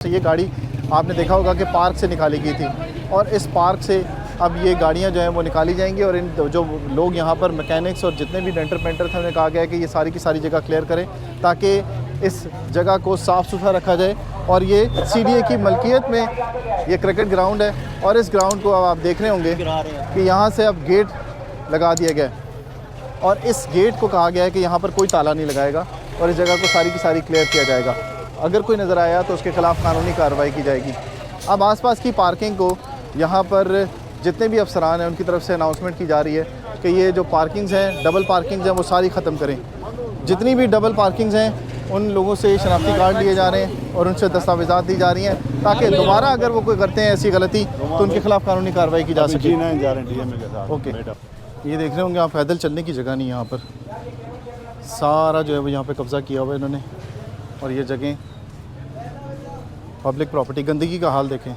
ये गाड़ी आपने देखा होगा कि पार्क से निकाली गई थी और इस पार्क से अब ये गाड़ियाँ जो हैं वो निकाली जाएंगी और इन जो लोग यहाँ पर मैकेनिक्स और जितने भी डेंटर पेंटर थे उन्हें कहा गया है कि ये सारी की सारी जगह क्लियर करें ताकि इस जगह को साफ़ सुथरा रखा जाए। और ये CDA की मलकियत में ये क्रिकेट ग्राउंड है और इस ग्राउंड को अब आप देख रहे होंगे कि यहाँ से अब गेट लगा दिया गया है और इस गेट को कहा गया है कि यहाँ पर कोई ताला नहीं लगाएगा और इस जगह को सारी की सारी क्लियर किया जाएगा। अगर कोई नज़र आया तो उसके ख़िलाफ़ कानूनी कार्रवाई की जाएगी। अब आसपास की पार्किंग को यहाँ पर जितने भी अफसरान हैं उनकी तरफ से अनाउंसमेंट की जा रही है कि ये जो पार्किंग्स हैं, डबल पार्किंग्स हैं, वो सारी ख़त्म करें। जितनी भी डबल पार्किंग्स हैं उन लोगों से शनाख्ती कार्ड लिए जा रहे हैं और उनसे दस्तावेज़ात दी जा रही हैं ताकि दोबारा अगर वो कोई करते हैं ऐसी गलती तो उनके ख़िलाफ़ कानूनी कार्रवाई की जा सके। ओके, ये देख रहे होंगे आप, पैदल चलने की जगह नहीं यहाँ पर, सारा जो है वो यहाँ पर कब्ज़ा किया हुआ है इन्होंने। और ये जगह पब्लिक प्रॉपर्टी, गंदगी का हाल देखें।